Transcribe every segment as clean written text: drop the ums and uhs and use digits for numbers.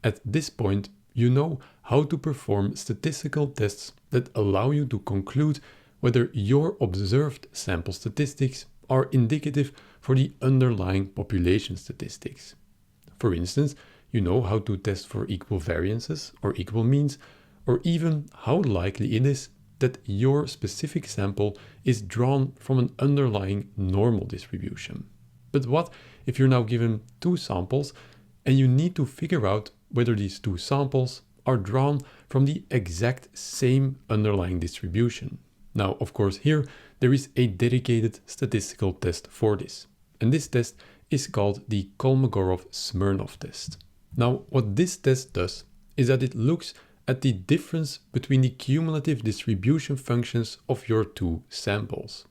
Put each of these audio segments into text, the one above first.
At this point, you know how to perform statistical tests that allow you to conclude whether your observed sample statistics are indicative for the underlying population statistics. For instance, you know how to test for equal variances or equal means, or even how likely it is that your specific sample is drawn from an underlying normal distribution. But what if you're now given two samples and you need to figure out whether these two samples are drawn from the exact same underlying distribution? Now, of course, here there is a dedicated statistical test for this. And this test is called the Kolmogorov-Smirnov test. Now, what this test does is that it looks at the difference between the cumulative distribution functions of your two samples.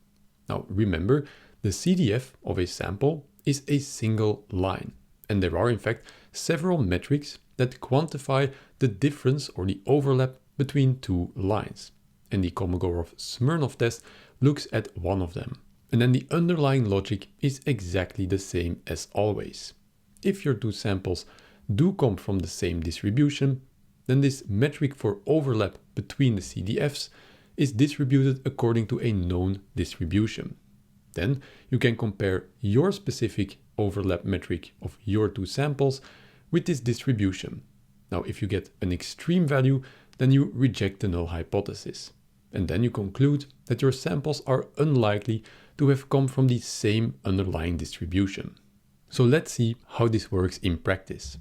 Now, remember, the CDF of a sample is a single line, and there are in fact several metrics that quantify the difference or the overlap between two lines. And the Kolmogorov-Smirnov test looks at one of them. And then the underlying logic is exactly the same as always. If your two samples do come from the same distribution, then this metric for overlap between the CDFs is distributed according to a known distribution. Then you can compare your specific overlap metric of your two samples with this distribution. Now, if you get an extreme value, then you reject the null hypothesis. And then you conclude that your samples are unlikely to have come from the same underlying distribution. So let's see how this works in practice.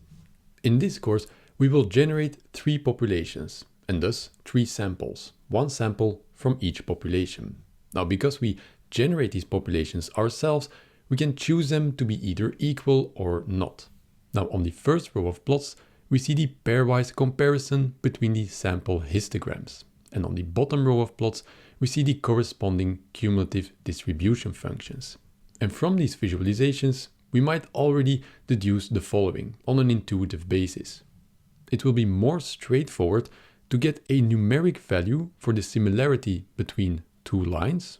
In this course, we will generate three populations, and thus three samples, one sample from each population. Now, because we generate these populations ourselves, we can choose them to be either equal or not. Now, on the first row of plots, we see the pairwise comparison between the sample histograms. And on the bottom row of plots, we see the corresponding cumulative distribution functions. And from these visualizations, we might already deduce the following on an intuitive basis. It will be more straightforward to get a numeric value for the similarity between two lines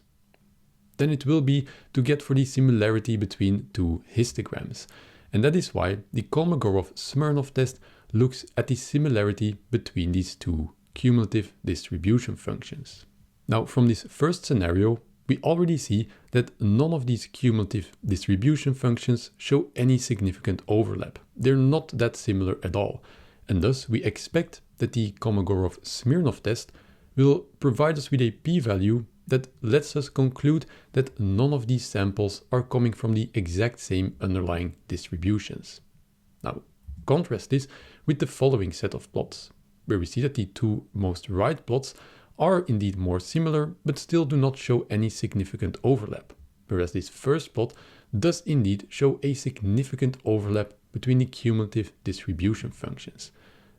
than it will be to get for the similarity between two histograms. And that is why the Kolmogorov-Smirnov test looks at the similarity between these two cumulative distribution functions. Now, from this first scenario, we already see that none of these cumulative distribution functions show any significant overlap. They're not that similar at all. And thus, we expect that the Kolmogorov-Smirnov test will provide us with a p-value that lets us conclude that none of these samples are coming from the exact same underlying distributions. Now, contrast this with the following set of plots, where we see that the two most right plots are indeed more similar, but still do not show any significant overlap, whereas this first plot does indeed show a significant overlap between the cumulative distribution functions.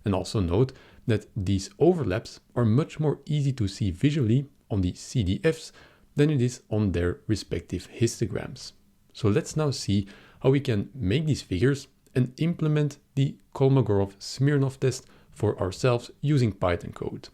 And also note that these overlaps are much more easy to see visually on the CDFs than it is on their respective histograms. So let's now see how we can make these figures and implement the Kolmogorov-Smirnov test for ourselves using Python code.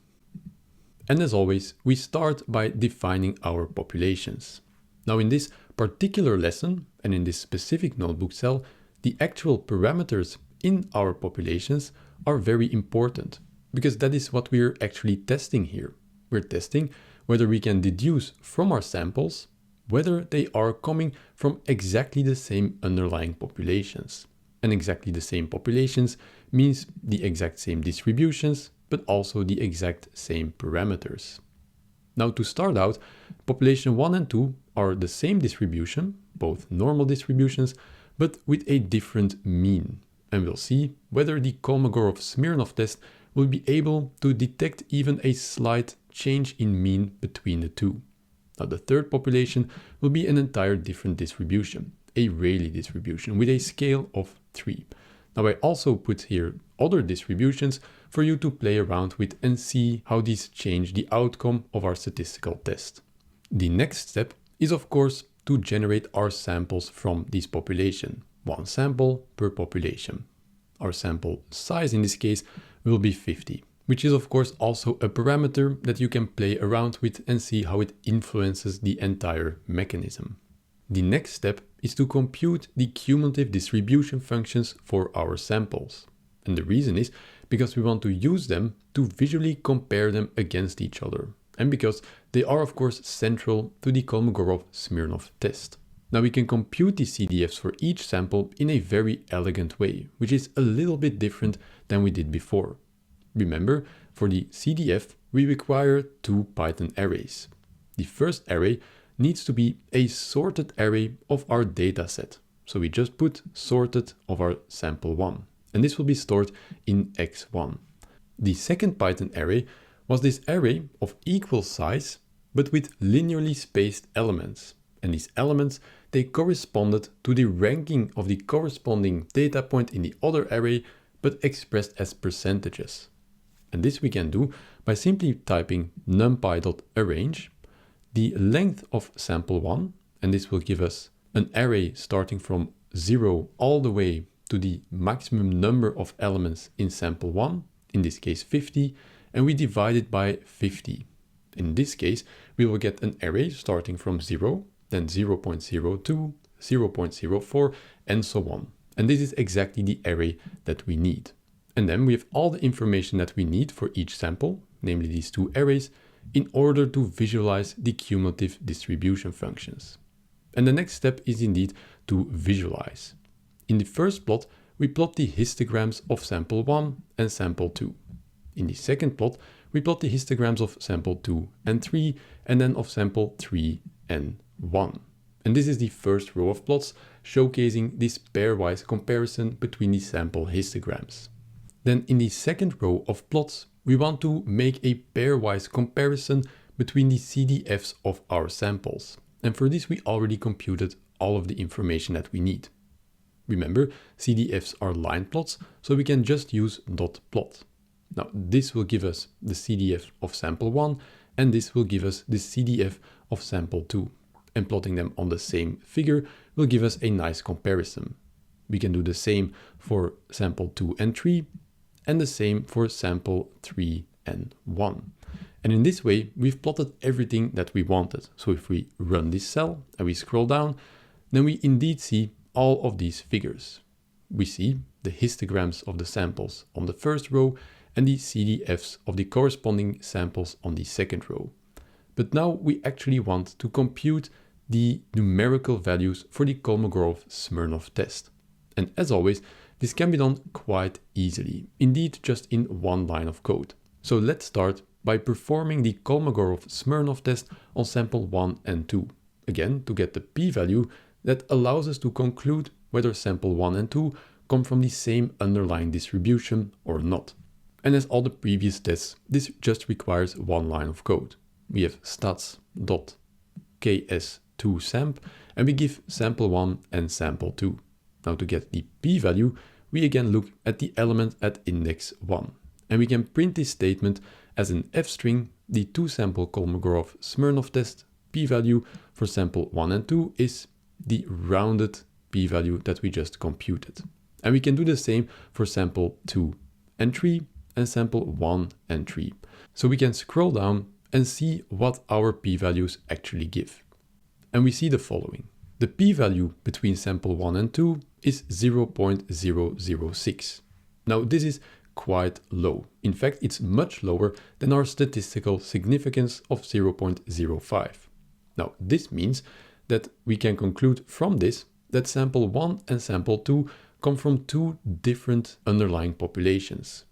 And as always, we start by defining our populations. Now, in this particular lesson and in this specific notebook cell, the actual parameters in our populations are very important because that is what we're actually testing here. We're testing whether we can deduce from our samples whether they are coming from exactly the same underlying populations. And exactly the same populations means the exact same distributions, but also the exact same parameters. Now, to start out, population 1 and 2 are the same distribution, both normal distributions, but with a different mean. And we'll see whether the Kolmogorov-Smirnov test will be able to detect even a slight change in mean between the two. Now, the third population will be an entire different distribution, a Rayleigh distribution with a scale of 3. Now, I also put here other distributions for you to play around with and see how these change the outcome of our statistical test. The next step is, of course, to generate our samples from this population, one sample per population. Our sample size in this case will be 50, which is of course also a parameter that you can play around with and see how it influences the entire mechanism. The next step is to compute the cumulative distribution functions for our samples. And the reason is because we want to use them to visually compare them against each other, and because they are of course central to the Kolmogorov-Smirnov test. Now we can compute the CDFs for each sample in a very elegant way, which is a little bit different than we did before. Remember, for the CDF, we require two Python arrays. The first array needs to be a sorted array of our dataset. So we just put sorted of our sample 1, and this will be stored in x1. The second Python array was this array of equal size, but with linearly spaced elements. And these elements, they corresponded to the ranking of the corresponding data point in the other array, but expressed as percentages. And this we can do by simply typing numpy.arrange the length of sample 1, and this will give us an array starting from 0 all the way to the maximum number of elements in sample 1, in this case 50, and we divide it by 50. In this case, we will get an array starting from 0, then 0.02, 0.04, and so on. And this is exactly the array that we need. And then we have all the information that we need for each sample, namely these two arrays, in order to visualize the cumulative distribution functions. And the next step is indeed to visualize. In the first plot, we plot the histograms of sample 1 and sample 2. In the second plot, we plot the histograms of sample 2 and 3, and then of sample 3 and 1. And this is the first row of plots showcasing this pairwise comparison between the sample histograms. Then in the second row of plots, we want to make a pairwise comparison between the CDFs of our samples. And for this, we already computed all of the information that we need. Remember, CDFs are line plots, so we can just use .plot. Now, this will give us the CDF of sample 1, and this will give us the CDF of sample 2. And plotting them on the same figure will give us a nice comparison. We can do the same for sample 2 and 3, and the same for sample 3 and 1. And in this way, we've plotted everything that we wanted. So if we run this cell and we scroll down, then we indeed see all of these figures. We see the histograms of the samples on the first row and the CDFs of the corresponding samples on the second row. But now we actually want to compute the numerical values for the Kolmogorov-Smirnov test. And as always, this can be done quite easily, indeed just in one line of code. So let's start by performing the Kolmogorov-Smirnov test on sample 1 and 2, again to get the p-value that allows us to conclude whether sample 1 and 2 come from the same underlying distribution or not. And as all the previous tests, this just requires one line of code. We have stats.ks2samp, and we give sample 1 and sample 2. Now to get the p-value, we again look at the element at index 1. And we can print this statement as an f-string. The two-sample Kolmogorov-Smirnov test p-value for sample 1 and 2 is the rounded p-value that we just computed. And we can do the same for sample 2 and 3 and sample 1 and 3. So we can scroll down and see what our p-values actually give. And we see the following. The p-value between sample 1 and 2 is 0.006. Now this is quite low. In fact, it's much lower than our statistical significance of 0.05. Now this means that we can conclude from this that sample 1 and sample 2 come from two different underlying populations.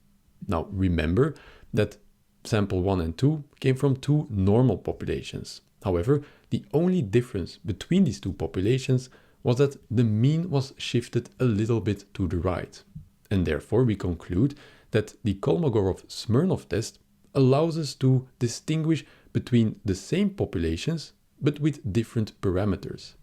Now remember that sample 1 and 2 came from two normal populations. However, the only difference between these two populations was that the mean was shifted a little bit to the right. And therefore we conclude that the Kolmogorov-Smirnov test allows us to distinguish between the same populations but with different parameters.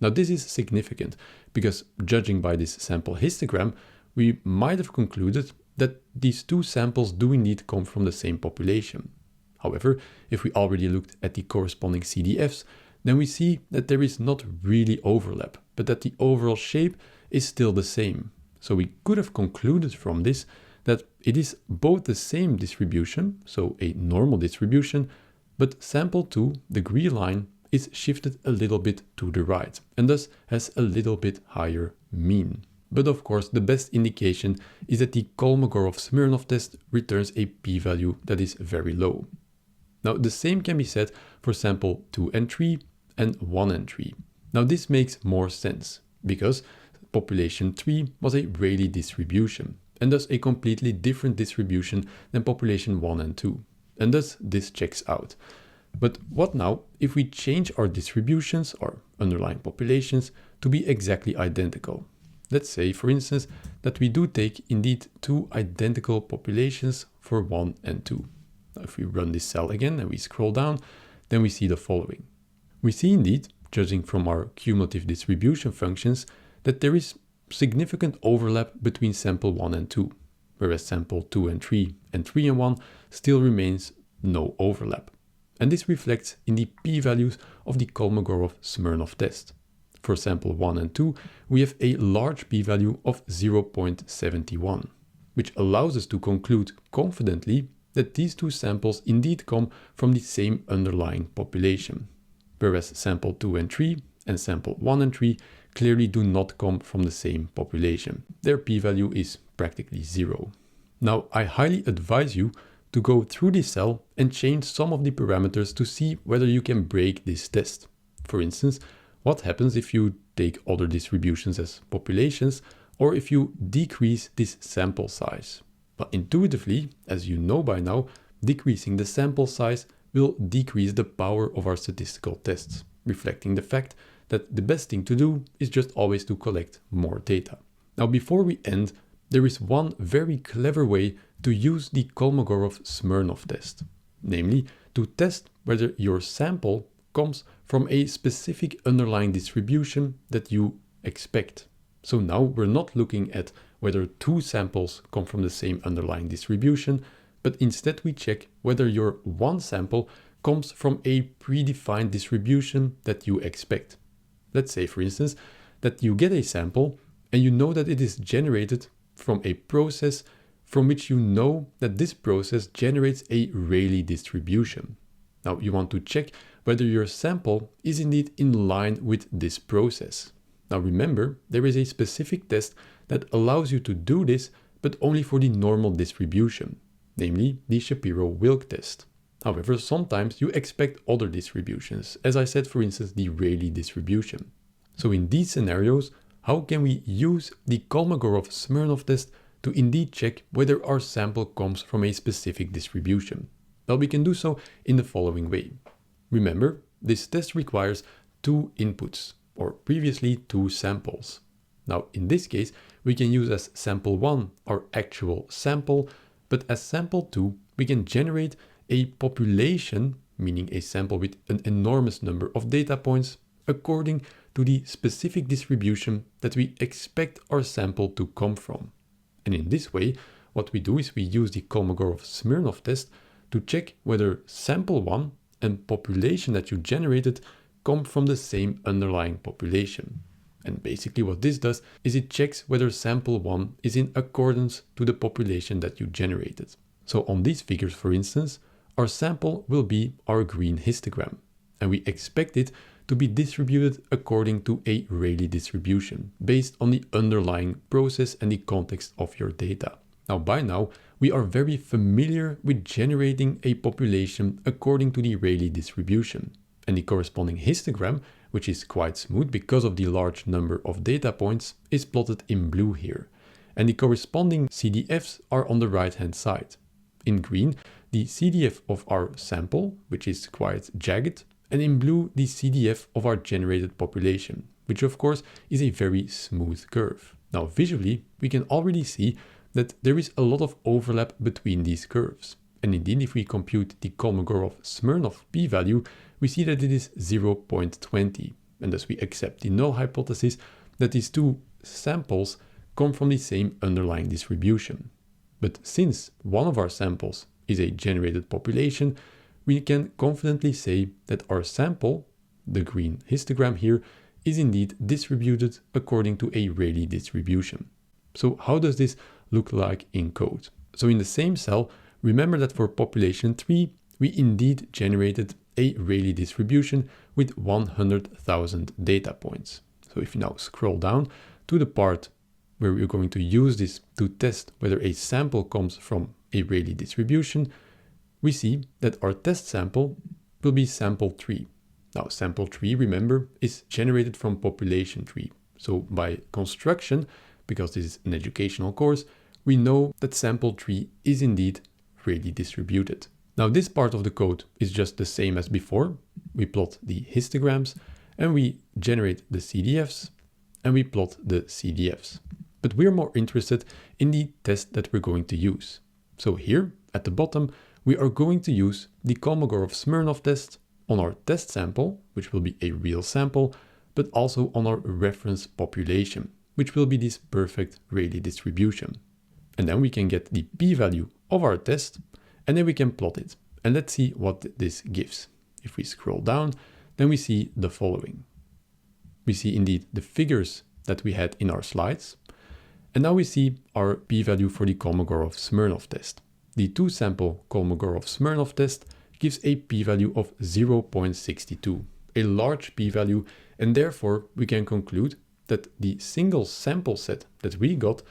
Now this is significant because judging by this sample histogram, we might have concluded that these two samples do indeed come from the same population. However, if we already looked at the corresponding CDFs, then we see that there is not really overlap, but that the overall shape is still the same. So we could have concluded from this that it is both the same distribution, so a normal distribution, but sample 2, the green line, is shifted a little bit to the right and thus has a little bit higher mean. But of course, the best indication is that the Kolmogorov-Smirnov test returns a p-value that is very low. Now, the same can be said for sample 2 and 3 and 1 and 3. Now, this makes more sense because population 3 was a Rayleigh distribution and thus a completely different distribution than population 1 and 2. And thus, this checks out. But what now if we change our distributions, or underlying populations, to be exactly identical? Let's say, for instance, that we do take indeed two identical populations for 1 and 2. Now, if we run this cell again and we scroll down, then we see the following. We see indeed, judging from our cumulative distribution functions, that there is significant overlap between sample 1 and 2, whereas sample 2 and 3 and 3 and 1 still remains no overlap. And this reflects in the p-values of the Kolmogorov-Smirnov test. For sample 1 and 2, we have a large p-value of 0.71, which allows us to conclude confidently that these two samples indeed come from the same underlying population, whereas sample 2 and 3 and sample 1 and 3 clearly do not come from the same population. Their p-value is practically 0. Now, I highly advise you to go through this cell and change some of the parameters to see whether you can break this test. For instance, what happens if you take other distributions as populations, or if you decrease this sample size? But intuitively, as you know by now, decreasing the sample size will decrease the power of our statistical tests, reflecting the fact that the best thing to do is just always to collect more data. Now, before we end, there is one very clever way to use the Kolmogorov-Smirnov test, namely to test whether your sample comes from a specific underlying distribution that you expect. So now we're not looking at whether two samples come from the same underlying distribution, but instead we check whether your one sample comes from a predefined distribution that you expect. Let's say, for instance, that you get a sample and you know that it is generated from a process from which you know that this process generates a Rayleigh distribution. Now you want to check whether your sample is indeed in line with this process. Now remember, there is a specific test that allows you to do this, but only for the normal distribution, namely the Shapiro-Wilk test. However, sometimes you expect other distributions, as I said, for instance, the Rayleigh distribution. So in these scenarios, how can we use the Kolmogorov-Smirnov test to indeed check whether our sample comes from a specific distribution? Well, we can do so in the following way. Remember, this test requires two inputs, or previously two samples. Now, in this case, we can use as sample 1 our actual sample, but as sample 2, we can generate a population, meaning a sample with an enormous number of data points, according to the specific distribution that we expect our sample to come from. And in this way, what we do is we use the Kolmogorov-Smirnov test to check whether sample 1 and population that you generated come from the same underlying population. And basically what this does is it checks whether sample 1 is in accordance to the population that you generated. So on these figures, for instance, our sample will be our green histogram, and we expect it to be distributed according to a Rayleigh distribution based on the underlying process and the context of your data. Now, by now, we are very familiar with generating a population according to the Rayleigh distribution, and the corresponding histogram, which is quite smooth because of the large number of data points, is plotted in blue here, and the corresponding CDFs are on the right-hand side. In green, the CDF of our sample, which is quite jagged, and in blue, the CDF of our generated population, which of course is a very smooth curve. Now, visually, we can already see that there is a lot of overlap between these curves. And indeed, if we compute the Kolmogorov-Smirnov p-value, we see that it is 0.20, and thus we accept the null hypothesis that these two samples come from the same underlying distribution. But since one of our samples is a generated population, we can confidently say that our sample, the green histogram here, is indeed distributed according to a Rayleigh distribution. So how does this look like in code? So in the same cell, remember that for population 3, we indeed generated a Rayleigh distribution with 100,000 data points. So if you now scroll down to the part where we're going to use this to test whether a sample comes from a Rayleigh distribution, we see that our test sample will be sample 3. Now, sample 3, remember, is generated from population 3. So by construction, because this is an educational course, we know that sample 3 is indeed Rayleigh distributed. Now, this part of the code is just the same as before. We plot the histograms and we generate the CDFs and we plot the CDFs. But we're more interested in the test that we're going to use. So here at the bottom, we are going to use the Kolmogorov-Smirnov test on our test sample, which will be a real sample, but also on our reference population, which will be this perfect Rayleigh distribution. And then we can get the p-value of our test, and then we can plot it. And let's see what this gives. If we scroll down, then we see the following. We see indeed the figures that we had in our slides. And now we see our p-value for the Kolmogorov-Smirnov test. The two-sample Kolmogorov-Smirnov test gives a p-value of 0.62, a large p-value, and therefore we can conclude that the single sample set that we got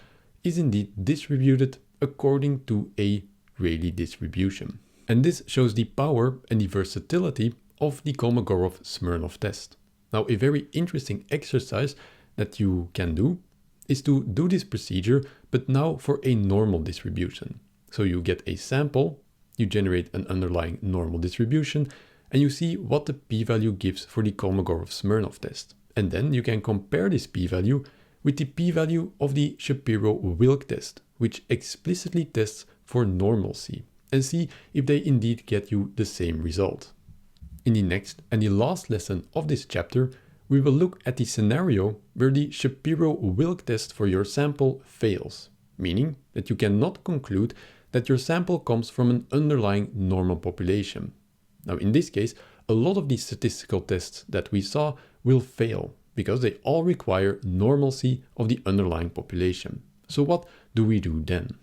is indeed distributed according to a Rayleigh distribution. And this shows the power and the versatility of the Kolmogorov-Smirnov test. Now, a very interesting exercise that you can do is to do this procedure, but now for a normal distribution. So you get a sample, you generate an underlying normal distribution, and you see what the p-value gives for the Kolmogorov-Smirnov test. And then you can compare this p-value with the p-value of the Shapiro-Wilk test, which explicitly tests for normalcy, and see if they indeed get you the same result. In the next and the last lesson of this chapter, we will look at the scenario where the Shapiro-Wilk test for your sample fails, meaning that you cannot conclude that your sample comes from an underlying normal population. Now, in this case, a lot of these statistical tests that we saw will fail because they all require normalcy of the underlying population. So what do we do then?